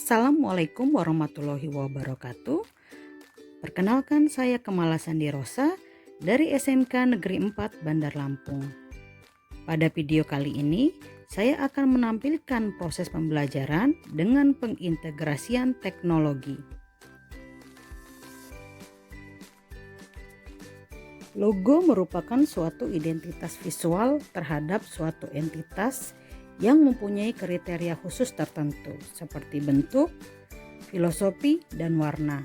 Assalamualaikum warahmatullahi wabarakatuh. Perkenalkan, saya Kemala Sandi Rosa dari SMK Negeri 4 Bandar Lampung. Pada video kali ini, saya akan menampilkan proses pembelajaran dengan pengintegrasian teknologi. Logo merupakan suatu identitas visual terhadap suatu entitas yang mempunyai kriteria khusus tertentu seperti bentuk, filosofi, dan warna.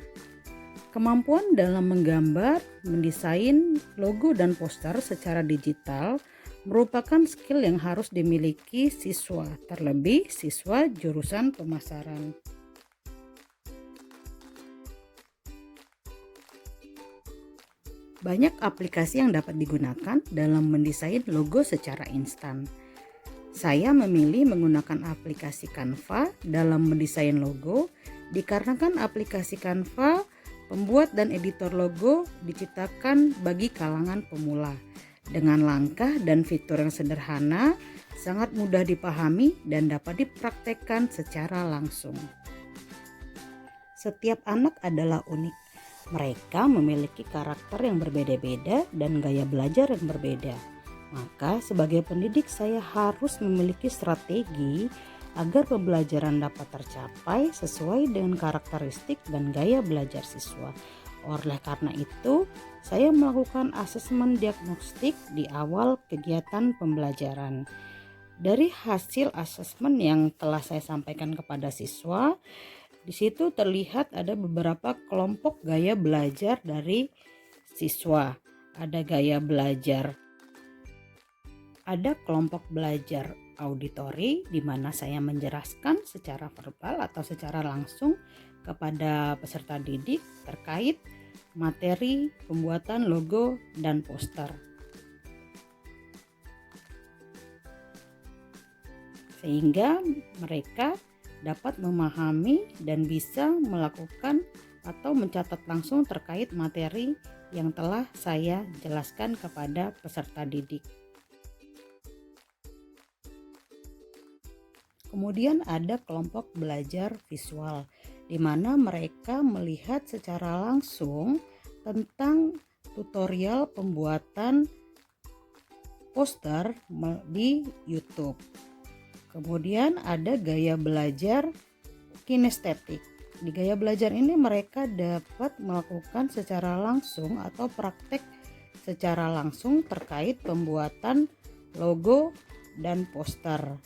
Kemampuan dalam menggambar, mendesain logo dan poster secara digital merupakan skill yang harus dimiliki siswa, terlebih siswa jurusan pemasaran. Banyak aplikasi yang dapat digunakan dalam mendesain logo secara instan. Saya memilih menggunakan aplikasi Canva dalam mendesain logo dikarenakan aplikasi Canva, pembuat dan editor logo diciptakan bagi kalangan pemula. Dengan langkah dan fitur yang sederhana, sangat mudah dipahami dan dapat dipraktekkan secara langsung. Setiap anak adalah unik. Mereka memiliki karakter yang berbeda-beda dan gaya belajar yang berbeda. Maka sebagai pendidik saya harus memiliki strategi agar pembelajaran dapat tercapai sesuai dengan karakteristik dan gaya belajar siswa. Oleh karena itu, saya melakukan asesmen diagnostik di awal kegiatan pembelajaran. Dari hasil asesmen yang telah saya sampaikan kepada siswa, di situ terlihat ada beberapa kelompok gaya belajar dari siswa. Ada gaya belajar, ada kelompok belajar auditori di mana saya menjelaskan secara verbal atau secara langsung kepada peserta didik terkait materi pembuatan logo dan poster. Sehingga mereka dapat memahami dan bisa melakukan atau mencatat langsung terkait materi yang telah saya jelaskan kepada peserta didik. Kemudian ada kelompok belajar visual, di mana mereka melihat secara langsung tentang tutorial pembuatan poster di YouTube. Kemudian ada gaya belajar kinestetik. Di gaya belajar ini mereka dapat melakukan secara langsung atau praktek secara langsung terkait pembuatan logo dan poster.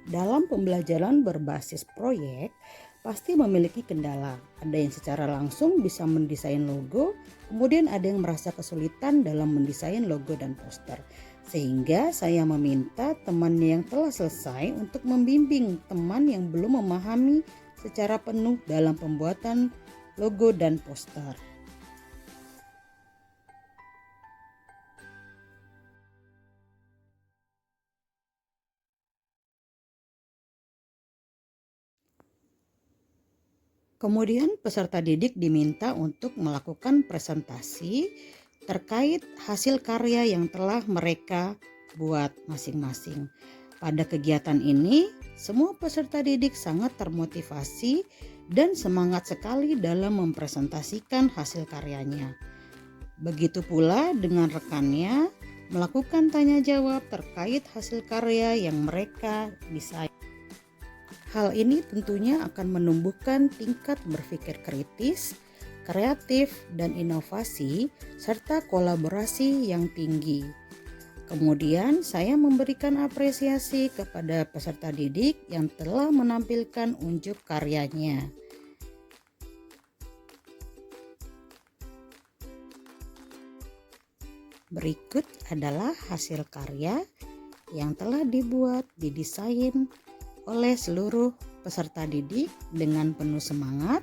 Dalam pembelajaran berbasis proyek, pasti memiliki kendala. Ada yang secara langsung bisa mendesain logo, kemudian ada yang merasa kesulitan dalam mendesain logo dan poster. Sehingga saya meminta teman yang telah selesai untuk membimbing teman yang belum memahami secara penuh dalam pembuatan logo dan poster. Kemudian peserta didik diminta untuk melakukan presentasi terkait hasil karya yang telah mereka buat masing-masing. Pada kegiatan ini, semua peserta didik sangat termotivasi dan semangat sekali dalam mempresentasikan hasil karyanya. Begitu pula dengan rekannya melakukan tanya jawab terkait hasil karya yang mereka desain. Hal ini tentunya akan menumbuhkan tingkat berpikir kritis, kreatif, dan inovasi, serta kolaborasi yang tinggi. Kemudian saya memberikan apresiasi kepada peserta didik yang telah menampilkan unjuk karyanya. Berikut adalah hasil karya yang telah didesain oleh seluruh peserta didik dengan penuh semangat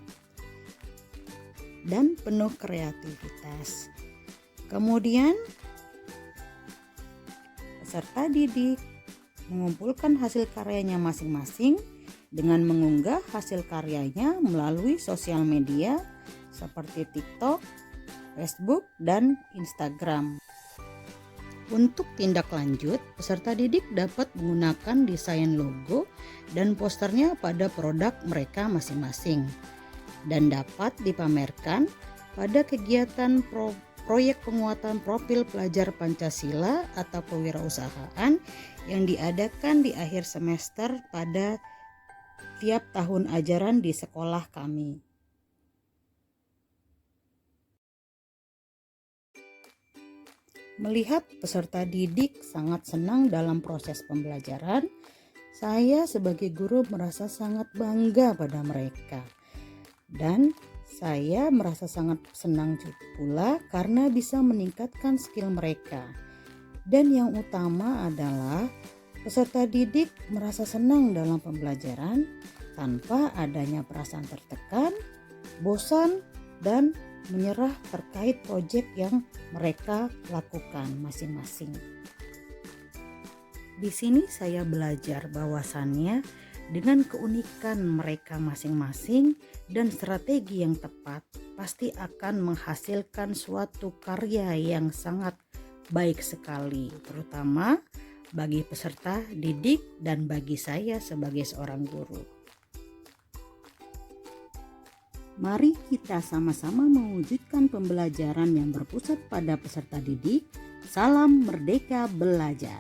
dan penuh kreativitas. Kemudian peserta didik mengumpulkan hasil karyanya masing-masing dengan mengunggah hasil karyanya melalui sosial media seperti TikTok, Facebook, dan Instagram. Untuk tindak lanjut, peserta didik dapat menggunakan desain logo dan posternya pada produk mereka masing-masing dan dapat dipamerkan pada kegiatan proyek penguatan profil pelajar Pancasila atau kewirausahaan yang diadakan di akhir semester pada tiap tahun ajaran di sekolah kami. Melihat peserta didik sangat senang dalam proses pembelajaran, saya sebagai guru merasa sangat bangga pada mereka. Dan saya merasa sangat senang pula karena bisa meningkatkan skill mereka. Dan yang utama adalah peserta didik merasa senang dalam pembelajaran tanpa adanya perasaan tertekan, bosan, dan menyerah terkait proyek yang mereka lakukan masing-masing. Di sini saya belajar bahwasannya dengan keunikan mereka masing-masing dan strategi yang tepat pasti akan menghasilkan suatu karya yang sangat baik sekali, terutama bagi peserta didik dan bagi saya sebagai seorang guru. Mari kita sama-sama mewujudkan pembelajaran yang berpusat pada peserta didik. Salam Merdeka Belajar.